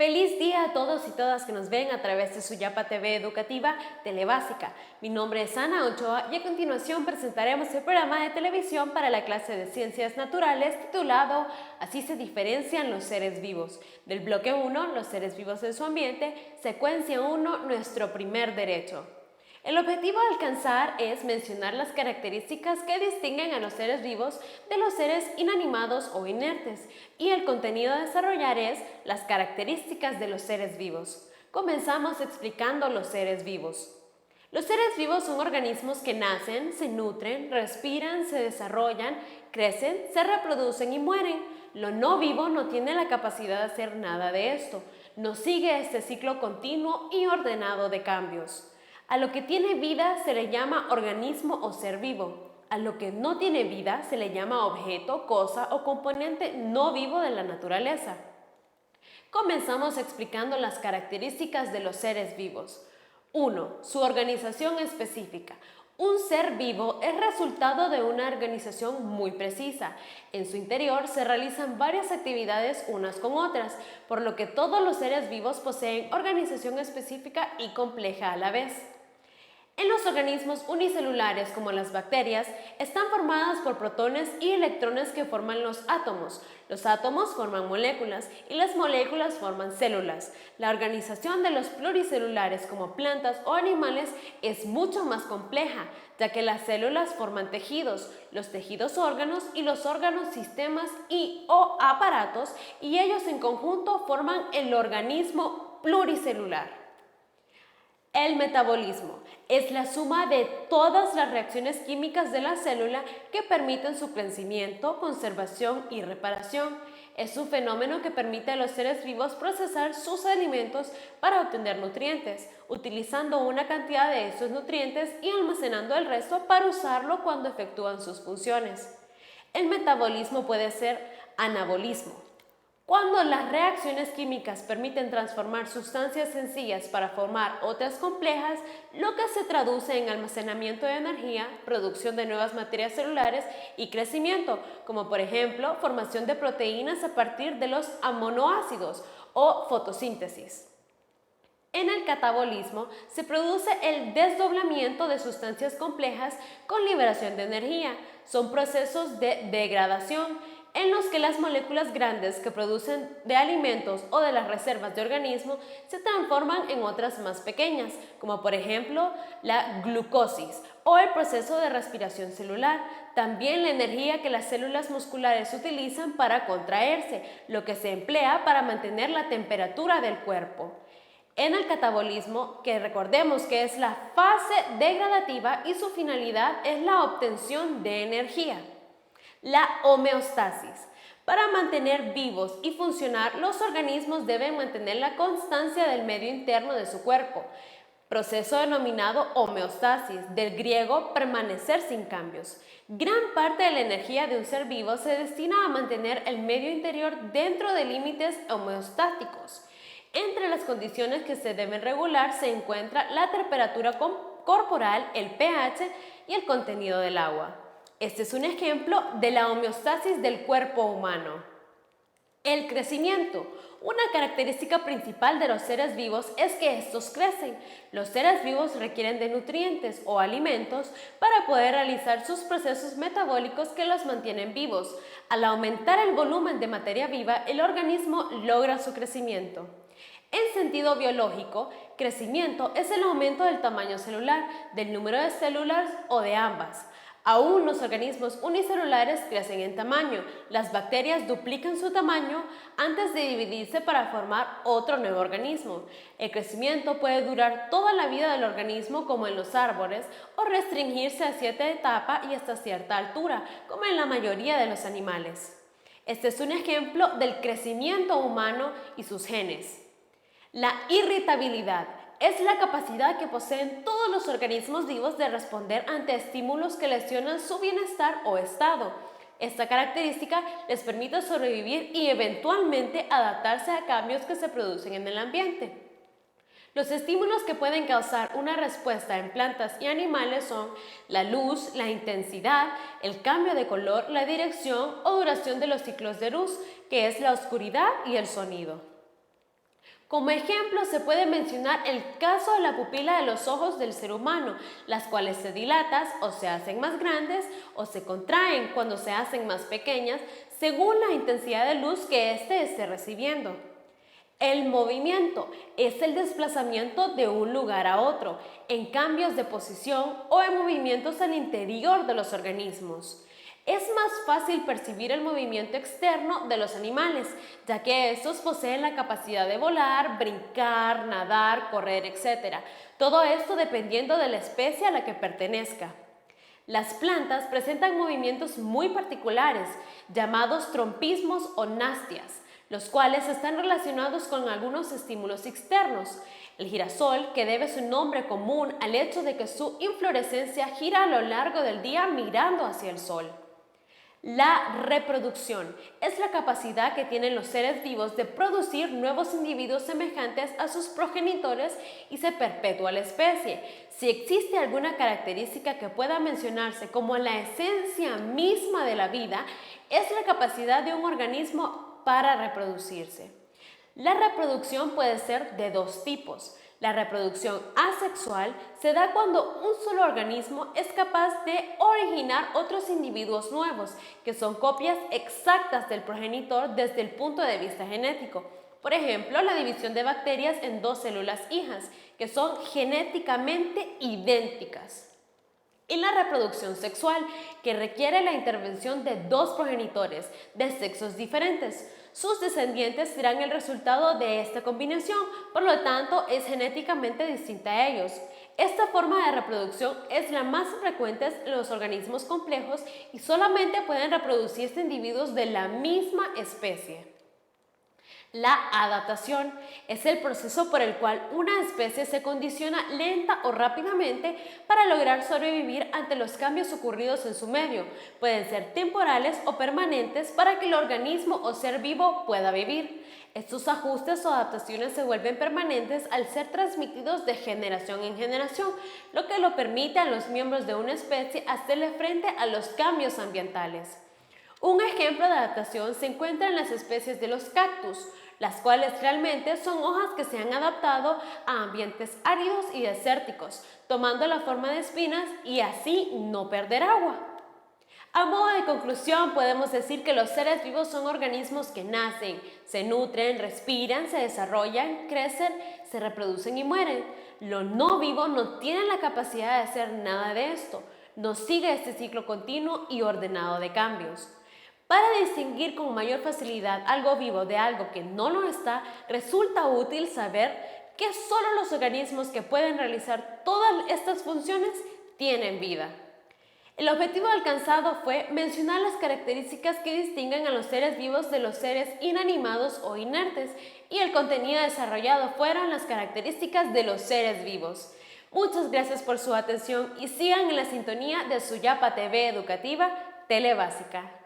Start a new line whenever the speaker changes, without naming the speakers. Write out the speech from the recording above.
Feliz día a todos y todas que nos ven a través de Suyapa TV Educativa Telebásica. Mi nombre es Ana Ochoa y a continuación presentaremos el programa de televisión para la clase de Ciencias Naturales titulado Así se diferencian los seres vivos. Del bloque 1, los seres vivos en su ambiente, secuencia 1, nuestro primer derecho. El objetivo a alcanzar es mencionar las características que distinguen a los seres vivos de los seres inanimados o inertes, y el contenido a desarrollar es las características de los seres vivos. Comenzamos explicando los seres vivos. Los seres vivos son organismos que nacen, se nutren, respiran, se desarrollan, crecen, se reproducen y mueren. Lo no vivo no tiene la capacidad de hacer nada de esto, no sigue este ciclo continuo y ordenado de cambios. A lo que tiene vida se le llama organismo o ser vivo. A lo que no tiene vida se le llama objeto, cosa o componente no vivo de la naturaleza. Comenzamos explicando las características de los seres vivos. 1. Su organización específica. Un ser vivo es resultado de una organización muy precisa. En su interior se realizan varias actividades unas con otras, por lo que todos los seres vivos poseen organización específica y compleja a la vez. En los organismos unicelulares como las bacterias, están formadas por protones y electrones que forman los átomos. Los átomos forman moléculas y las moléculas forman células. La organización de los pluricelulares como plantas o animales es mucho más compleja, ya que las células forman tejidos, los tejidos órganos y los órganos sistemas o aparatos, y ellos en conjunto forman el organismo pluricelular. El metabolismo es la suma de todas las reacciones químicas de la célula que permiten su crecimiento, conservación y reparación. Es un fenómeno que permite a los seres vivos procesar sus alimentos para obtener nutrientes, utilizando una cantidad de esos nutrientes y almacenando el resto para usarlo cuando efectúan sus funciones. El metabolismo puede ser anabolismo, cuando las reacciones químicas permiten transformar sustancias sencillas para formar otras complejas, lo que se traduce en almacenamiento de energía, producción de nuevas materias celulares y crecimiento, como por ejemplo formación de proteínas a partir de los aminoácidos o fotosíntesis. En el catabolismo se produce el desdoblamiento de sustancias complejas con liberación de energía. Son procesos de degradación en los que las moléculas grandes que producen de alimentos o de las reservas de organismo se transforman en otras más pequeñas, como por ejemplo la glucosis o el proceso de respiración celular. También la energía que las células musculares utilizan para contraerse, lo que se emplea para mantener la temperatura del cuerpo. En el catabolismo, que recordemos que es la fase degradativa y su finalidad es la obtención de energía. La homeostasis. Para mantener vivos y funcionar, los organismos deben mantener la constancia del medio interno de su cuerpo, proceso denominado homeostasis, del griego permanecer sin cambios. Gran parte de la energía de un ser vivo se destina a mantener el medio interior dentro de límites homeostáticos. Entre las condiciones que se deben regular se encuentra la temperatura corporal, el pH y el contenido del agua. Este es un ejemplo de la homeostasis del cuerpo humano. El crecimiento. Una característica principal de los seres vivos es que estos crecen. Los seres vivos requieren de nutrientes o alimentos para poder realizar sus procesos metabólicos que los mantienen vivos. Al aumentar el volumen de materia viva, el organismo logra su crecimiento. En sentido biológico, crecimiento es el aumento del tamaño celular, del número de células o de ambas. Aún los organismos unicelulares crecen en tamaño. Las bacterias duplican su tamaño antes de dividirse para formar otro nuevo organismo. El crecimiento puede durar toda la vida del organismo, como en los árboles, o restringirse a cierta etapa y hasta cierta altura, como en la mayoría de los animales. Este es un ejemplo del crecimiento humano y sus genes. La irritabilidad es la capacidad que poseen todos los organismos vivos de responder ante estímulos que lesionan su bienestar o estado. Esta característica les permite sobrevivir y eventualmente adaptarse a cambios que se producen en el ambiente. Los estímulos que pueden causar una respuesta en plantas y animales son la luz, la intensidad, el cambio de color, la dirección o duración de los ciclos de luz, que es la oscuridad y el sonido. Como ejemplo, se puede mencionar el caso de la pupila de los ojos del ser humano, las cuales se dilatan o se hacen más grandes o se contraen cuando se hacen más pequeñas según la intensidad de luz que éste esté recibiendo. El movimiento es el desplazamiento de un lugar a otro, en cambios de posición o en movimientos al interior de los organismos. Es más fácil percibir el movimiento externo de los animales, ya que estos poseen la capacidad de volar, brincar, nadar, correr, etc. Todo esto dependiendo de la especie a la que pertenezca. Las plantas presentan movimientos muy particulares, llamados trompismos o nastias, los cuales están relacionados con algunos estímulos externos. El girasol, que debe su nombre común al hecho de que su inflorescencia gira a lo largo del día mirando hacia el sol. La reproducción es la capacidad que tienen los seres vivos de producir nuevos individuos semejantes a sus progenitores y se perpetúa la especie. Si existe alguna característica que pueda mencionarse como la esencia misma de la vida, es la capacidad de un organismo para reproducirse. La reproducción puede ser de dos tipos. La reproducción asexual se da cuando un solo organismo es capaz de originar otros individuos nuevos, que son copias exactas del progenitor desde el punto de vista genético. Por ejemplo, la división de bacterias en dos células hijas, que son genéticamente idénticas. Y la reproducción sexual, que requiere la intervención de dos progenitores de sexos diferentes. Sus descendientes serán el resultado de esta combinación, por lo tanto es genéticamente distinta a ellos. Esta forma de reproducción es la más frecuente en los organismos complejos y solamente pueden reproducirse individuos de la misma especie. La adaptación es el proceso por el cual una especie se condiciona lenta o rápidamente para lograr sobrevivir ante los cambios ocurridos en su medio. Pueden ser temporales o permanentes para que el organismo o ser vivo pueda vivir. Estos ajustes o adaptaciones se vuelven permanentes al ser transmitidos de generación en generación, lo que lo permite a los miembros de una especie hacerle frente a los cambios ambientales. Un ejemplo de adaptación se encuentra en las especies de los cactus, las cuales realmente son hojas que se han adaptado a ambientes áridos y desérticos, tomando la forma de espinas y así no perder agua. A modo de conclusión, podemos decir que los seres vivos son organismos que nacen, se nutren, respiran, se desarrollan, crecen, se reproducen y mueren. Lo no vivo no tiene la capacidad de hacer nada de esto, no sigue este ciclo continuo y ordenado de cambios. Para distinguir con mayor facilidad algo vivo de algo que no lo está, resulta útil saber que solo los organismos que pueden realizar todas estas funciones tienen vida. El objetivo alcanzado fue mencionar las características que distinguen a los seres vivos de los seres inanimados o inertes, y el contenido desarrollado fueron las características de los seres vivos. Muchas gracias por su atención y sigan en la sintonía de Suyapa TV Educativa, Tele Básica.